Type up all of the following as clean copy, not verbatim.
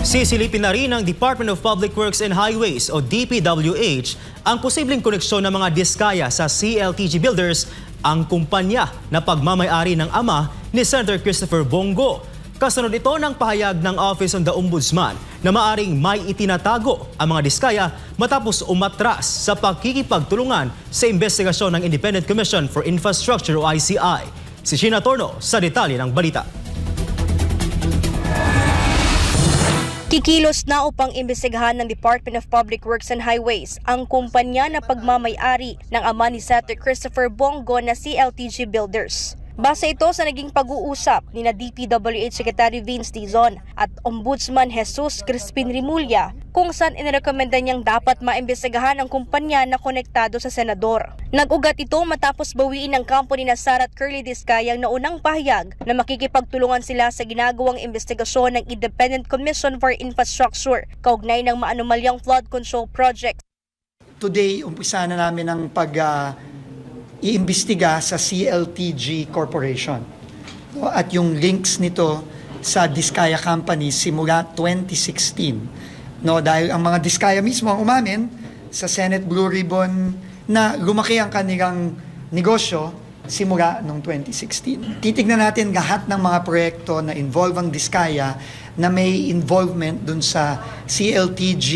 Sisilipin na rin ng Department of Public Works and Highways o DPWH ang posibleng koneksyon ng mga diskaya sa CLTG Builders, ang kumpanya na pagmamay-ari ng ama ni Senator Christopher Bongo. Kasunod ito ng pahayag ng Office of the Ombudsman na maaring may itinatago ang mga diskaya matapos umatras sa pagkikipagtulungan sa investigasyon ng Independent Commission for Infrastructure o ICI. Si Sheena Torno sa detalye ng balita. Kikilos na upang imbestigahan ng Department of Public Works and Highways ang kumpanya na pagmamay-ari ng ama ni Senator Christopher Bongo na CLTG Builders. Base ito sa naging pag-uusap ni na DPWH Secretary Vince Dizon at Ombudsman Jesus Crispin Rimulya kung saan inirekomenda niyang dapat maimbestigahan ang kumpanya na konektado sa senador. Nag-ugat ito matapos bawiin ng company na Sarat Curly Discayang na unang pahayag na makikipagtulungan sila sa ginagawang investigasyon ng Independent Commission for Infrastructure kaugnay ng maanomalyang flood control project. Today, umpisa na namin ang iimbestiga sa CLTG Corporation. At yung links nito sa Diskaya Company simula 2016. Dahil ang mga Diskaya mismo ang umamin sa Senate Blue Ribbon na lumaki ang kanilang negosyo simula noong 2016. Titignan natin lahat ng mga proyekto na involve ang Diskaya na may involvement dun sa CLTG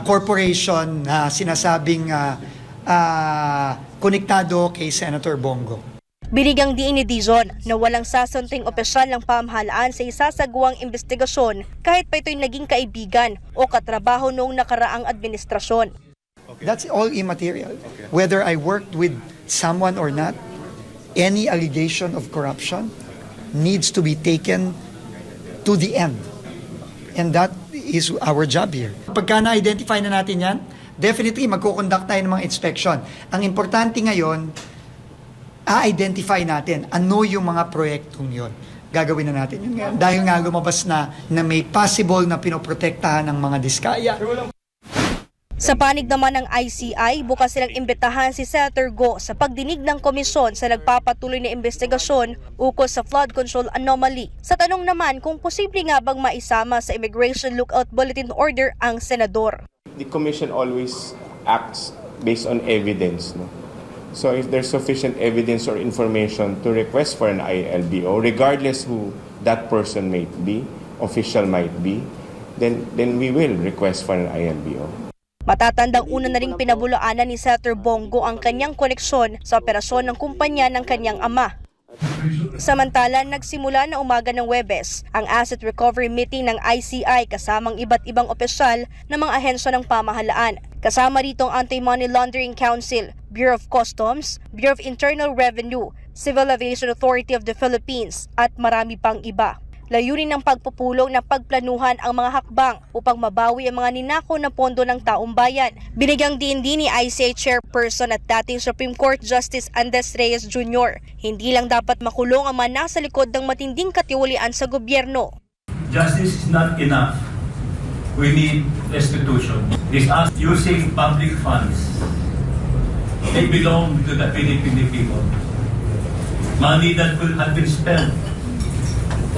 Corporation na sinasabing konektado kay Senator Bongo. Binigyang diin ni Dizon na walang sasanting opisyal ng pamahalaan sa isasagawang investigasyon kahit pa ito'y naging kaibigan o katrabaho noong nakaraang administrasyon. That's all immaterial. Whether I worked with someone or not, any allegation of corruption needs to be taken to the end. And that is our job here. Pagka na-identify na natin yan, definitely magkukonduct tayo ng mga inspection. Ang importante ngayon, a-identify natin ano yung mga proyektong yun. Gagawin na natin yun ngayon. Dahil nga lumabas na may possible na pinoprotektahan ng mga diskaya. Sa panig naman ng ICI, bukas silang imbitahan si Senator Go sa pagdinig ng komisyon sa nagpapatuloy na investigasyon ukol sa flood control anomaly. Sa tanong naman kung posible nga bang maisama sa Immigration Lookout Bulletin Order ang senador. The Commission always acts based on evidence. No? So if there's sufficient evidence or information to request for an ILBO, regardless who that person might be, official might be, then we will request for an ILBO. Matatandang una na ring pinabulaanan ni Senator Bongo ang kanyang koneksyon sa operasyon ng kumpanya ng kanyang ama. Samantala, nagsimula na umaga ng Huwebes ang Asset Recovery Meeting ng ICI kasamang iba't ibang opisyal ng mga ahensya ng pamahalaan. Kasama rito ang Anti-Money Laundering Council, Bureau of Customs, Bureau of Internal Revenue, Civil Aviation Authority of the Philippines at marami pang iba. Layunin ng pagpupulong na pagplanuhan ang mga hakbang upang mabawi ang mga ninakaw na pondo ng taong bayan. Binigyang din ni ICI Chairperson at dating Supreme Court Justice Andres Reyes Jr. Hindi lang dapat makulong ang mga nasa likod ng matinding katiwalian sa gobyerno. Justice is not enough. We need restitution. This us using public funds. They belong to the Filipino people. Money that will have been spent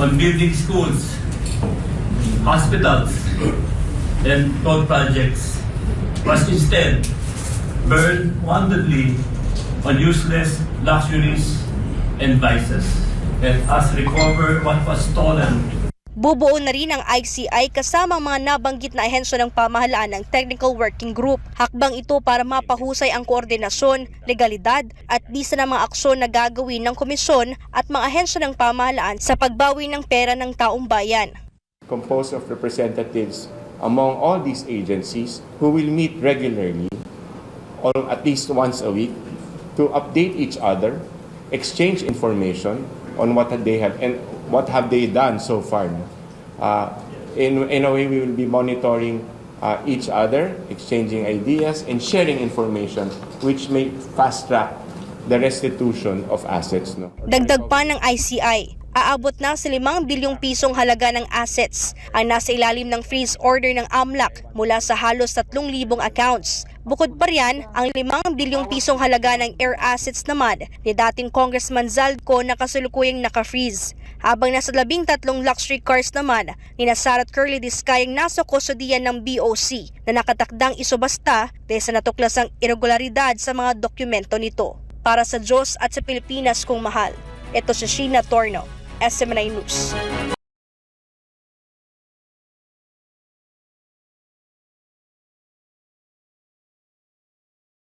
on building schools, hospitals, and road projects was instead burned wantonly on useless luxuries and vices. Let us recover what was stolen. Bubuo na rin ang ICI kasama ang mga nabanggit na ahensya ng pamahalaan ng Technical Working Group. Hakbang ito para mapahusay ang koordinasyon, legalidad at lista ng mga aksyon na gagawin ng komisyon at mga ahensya ng pamahalaan sa pagbawi ng pera ng taong bayan. Composed of representatives among all these agencies who will meet regularly, or at least once a week, to update each other, exchange information on what they have and what have they done so far. In a way, we will be monitoring each other, exchanging ideas, and sharing information which may fast-track the restitution of assets. No? Dagdag pa ng ICI, Aabot na sa 5 bilyong pisong halaga ng assets ang nasa ilalim ng freeze order ng AMLAC mula sa halos 3,000 accounts. Bukod pa riyan, ang 5 bilyong pisong halaga ng air assets naman ni dating Congressman Zalco na kasulukuyang naka-freeze. Habang nasa 13 luxury cars naman ni Sara at Curly Discayang nasa kustodiyan ng BOC na nakatakdang isubasta dahil sa natuklasang irregularidad sa mga dokumento nito. Para sa Diyos at sa Pilipinas kung mahal, ito si Sheena Torno, SMNI News.